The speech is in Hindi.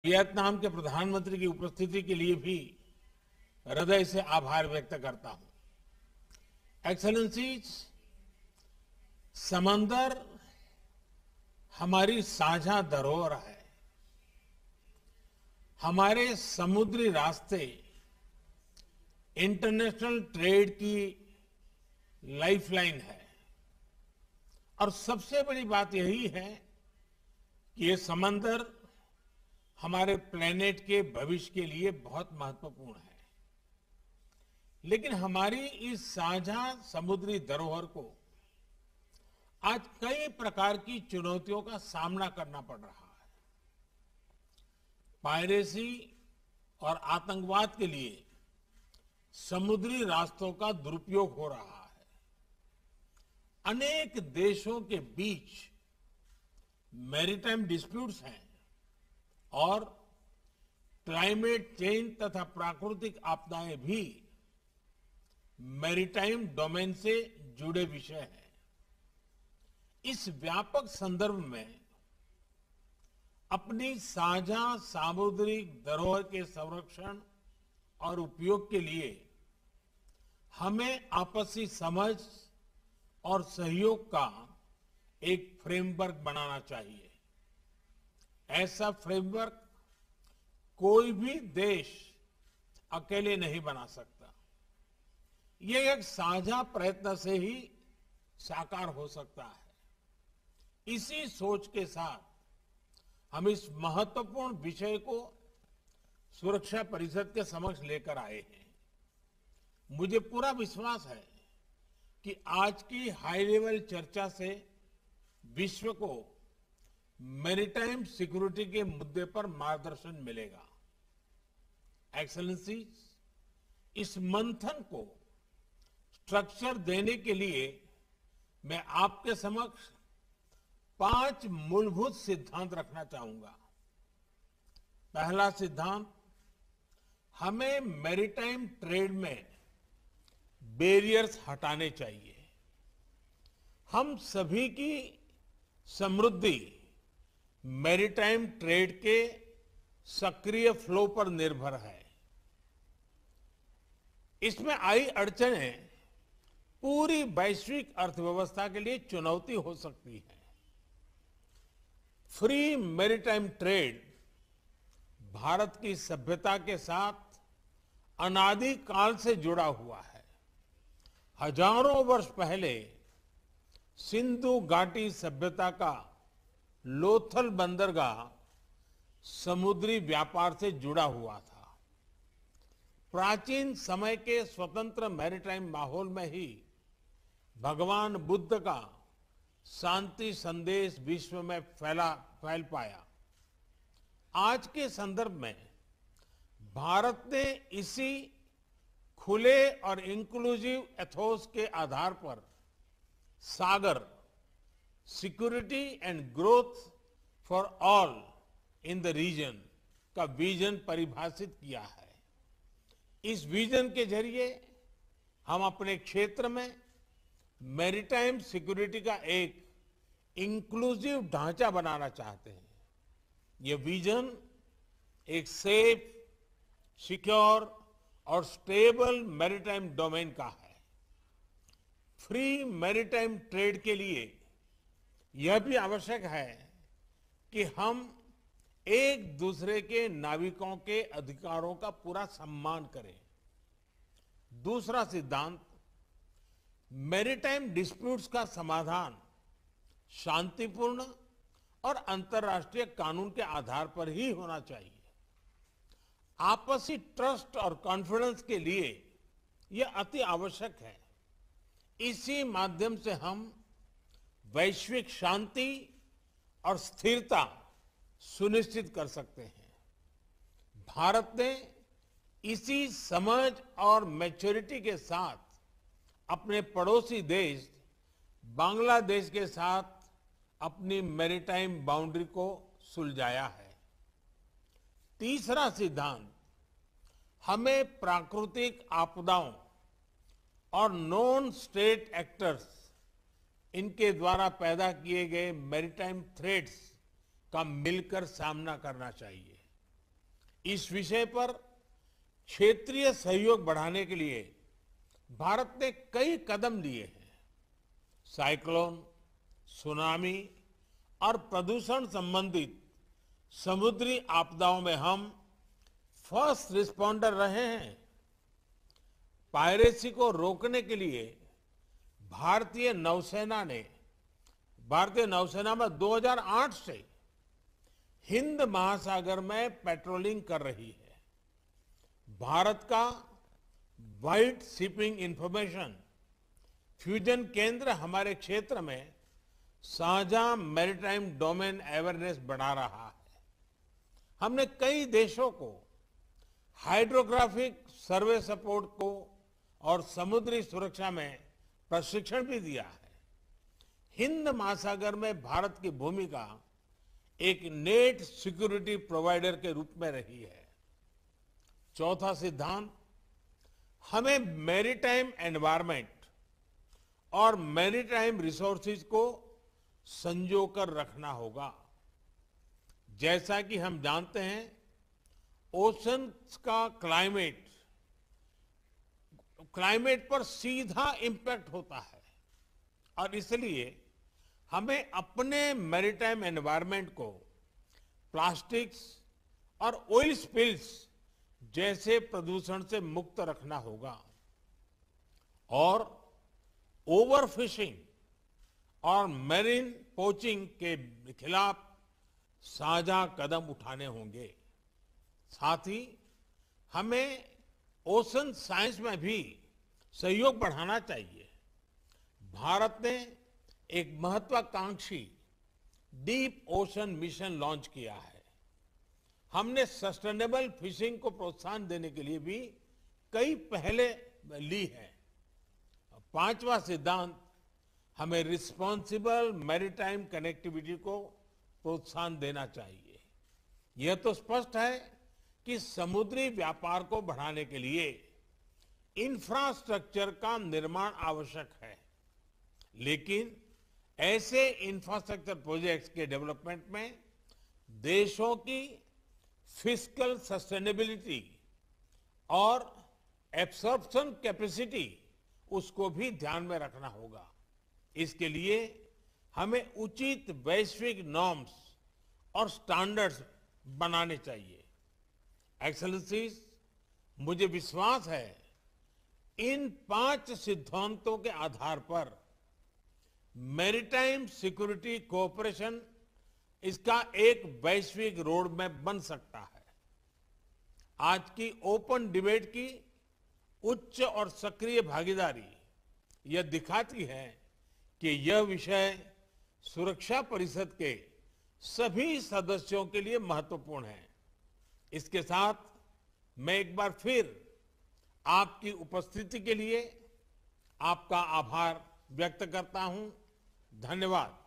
वियतनाम के प्रधानमंत्री की उपस्थिति के लिए भी हृदय से आभार व्यक्त करता हूं। एक्सेलेंसीज, समंदर हमारी साझा धरोहर है। हमारे समुद्री रास्ते इंटरनेशनल ट्रेड की लाइफलाइन है और सबसे बड़ी बात यही है कि ये समंदर हमारे प्लेनेट के भविष्य के लिए बहुत महत्वपूर्ण है। लेकिन हमारी इस साझा समुद्री धरोहर को आज कई प्रकार की चुनौतियों का सामना करना पड़ रहा है। पायरेसी और आतंकवाद के लिए समुद्री रास्तों का दुरुपयोग हो रहा है। अनेक देशों के बीच मैरीटाइम डिस्प्यूट्स हैं और क्लाइमेट चेंज तथा प्राकृतिक आपदाएं भी मैरीटाइम डोमेन से जुड़े विषय हैं। इस व्यापक संदर्भ में अपनी साझा सामुद्रिक धरोहर के संरक्षण और उपयोग के लिए हमें आपसी समझ और सहयोग का एक फ्रेमवर्क बनाना चाहिए। ऐसा फ्रेमवर्क कोई भी देश अकेले नहीं बना सकता। ये एक साझा प्रयत्न से ही साकार हो सकता है। इसी सोच के साथ हम इस महत्वपूर्ण विषय को सुरक्षा परिषद के समक्ष लेकर आए हैं। मुझे पूरा विश्वास है कि आज की हाई लेवल चर्चा से विश्व को मैरीटाइम सिक्योरिटी के मुद्दे पर मार्गदर्शन मिलेगा। एक्सेलेंसीज, इस मंथन को स्ट्रक्चर देने के लिए मैं आपके समक्ष 5 मूलभूत सिद्धांत रखना चाहूंगा। पहला सिद्धांत, हमें मैरीटाइम ट्रेड में बैरियर्स हटाने चाहिए। हम सभी की समृद्धि मैरीटाइम ट्रेड के सक्रिय फ्लो पर निर्भर है। इसमें आई अड़चनें पूरी वैश्विक अर्थव्यवस्था के लिए चुनौती हो सकती है। फ्री मैरीटाइम ट्रेड भारत की सभ्यता के साथ अनादिकाल से जुड़ा हुआ है। हजारों वर्ष पहले सिंधु घाटी सभ्यता का लोथल बंदरगाह समुद्री व्यापार से जुड़ा हुआ था। प्राचीन समय के स्वतंत्र मैरीटाइम माहौल में ही भगवान बुद्ध का शांति संदेश विश्व में फैल पाया। आज के संदर्भ में भारत ने इसी खुले और इंक्लूसिव एथोस के आधार पर Sagar, security and growth for all in the region का विजन परिभाषित किया है। इस विजन के जरिए हम अपने क्षेत्र में मैरीटाइम सिक्योरिटी का एक इंक्लूसिव ढांचा बनाना चाहते हैं। ये विजन एक सेफ, सिक्योर और स्टेबल मैरीटाइम डोमेन का है। फ्री मैरीटाइम ट्रेड के लिए यह भी आवश्यक है कि हम एक दूसरे के नाविकों के अधिकारों का पूरा सम्मान करें। दूसरा सिद्धांत, मैरीटाइम डिस्प्यूट्स का समाधान शांतिपूर्ण और अंतर्राष्ट्रीय कानून के आधार पर ही होना चाहिए। आपसी ट्रस्ट और कॉन्फिडेंस के लिए यह अति आवश्यक है। इसी माध्यम से हम वैश्विक शांति और स्थिरता सुनिश्चित कर सकते हैं। भारत ने इसी समझ और मैच्योरिटी के साथ अपने पड़ोसी देश बांग्लादेश के साथ अपनी मैरीटाइम बाउंड्री को सुलझाया है। तीसरा सिद्धांत, हमें प्राकृतिक आपदाओं और नॉन स्टेट एक्टर्स, इनके द्वारा पैदा किए गए मैरीटाइम थ्रेट्स का मिलकर सामना करना चाहिए। इस विषय पर क्षेत्रीय सहयोग बढ़ाने के लिए भारत ने कई कदम लिए हैं। साइक्लोन, सुनामी और प्रदूषण संबंधित समुद्री आपदाओं में हम फर्स्ट रिस्पॉन्डर रहे हैं। पायरेसी को रोकने के लिए भारतीय नौसेना में 2008 से हिंद महासागर में पेट्रोलिंग कर रही है। भारत का वाइट शिपिंग इंफॉर्मेशन फ्यूजन केंद्र हमारे क्षेत्र में साझा मैरीटाइम डोमेन अवेयरनेस बढ़ा रहा है। हमने कई देशों को हाइड्रोग्राफिक सर्वे सपोर्ट को और समुद्री सुरक्षा में प्रशिक्षण भी दिया है। हिंद महासागर में भारत की भूमिका एक नेट सिक्योरिटी प्रोवाइडर के रूप में रही है। चौथा सिद्धांत, हमें मैरीटाइम एनवायरनमेंट और मैरीटाइम रिसोर्सेज को संजोकर रखना होगा। जैसा कि हम जानते हैं, ओशन का क्लाइमेट पर सीधा इंपैक्ट होता है और इसलिए हमें अपने मैरीटाइम एनवायरनमेंट को प्लास्टिक्स और ऑयल स्पिल्स जैसे प्रदूषण से मुक्त रखना होगा और ओवरफिशिंग और मैरीन पोचिंग के खिलाफ साझा कदम उठाने होंगे। साथ ही हमें ओशन साइंस में भी सहयोग बढ़ाना चाहिए। भारत ने एक महत्वाकांक्षी डीप ओशन मिशन लॉन्च किया है। हमने सस्टेनेबल फिशिंग को प्रोत्साहन देने के लिए भी कई पहले ली है। पांचवा सिद्धांत, हमें रिस्पॉन्सिबल मैरीटाइम कनेक्टिविटी को प्रोत्साहन देना चाहिए। यह तो स्पष्ट है कि समुद्री व्यापार को बढ़ाने के लिए इंफ्रास्ट्रक्चर का निर्माण आवश्यक है, लेकिन ऐसे इंफ्रास्ट्रक्चर प्रोजेक्ट्स के डेवलपमेंट में देशों की फिस्कल सस्टेनेबिलिटी और एब्सॉर्प्शन कैपेसिटी उसको भी ध्यान में रखना होगा। इसके लिए हमें उचित वैश्विक नॉर्म्स और स्टैंडर्ड्स बनाने चाहिए। एक्सेलेंसीज, मुझे विश्वास है इन 5 सिद्धांतों के आधार पर मैरीटाइम सिक्योरिटी कोऑपरेशन इसका एक वैश्विक रोड मैप बन सकता है। आज की ओपन डिबेट की उच्च और सक्रिय भागीदारी यह दिखाती है कि यह विषय सुरक्षा परिषद के सभी सदस्यों के लिए महत्वपूर्ण है। इसके साथ मैं एक बार फिर आपकी उपस्थिति के लिए आपका आभार व्यक्त करता हूं। धन्यवाद।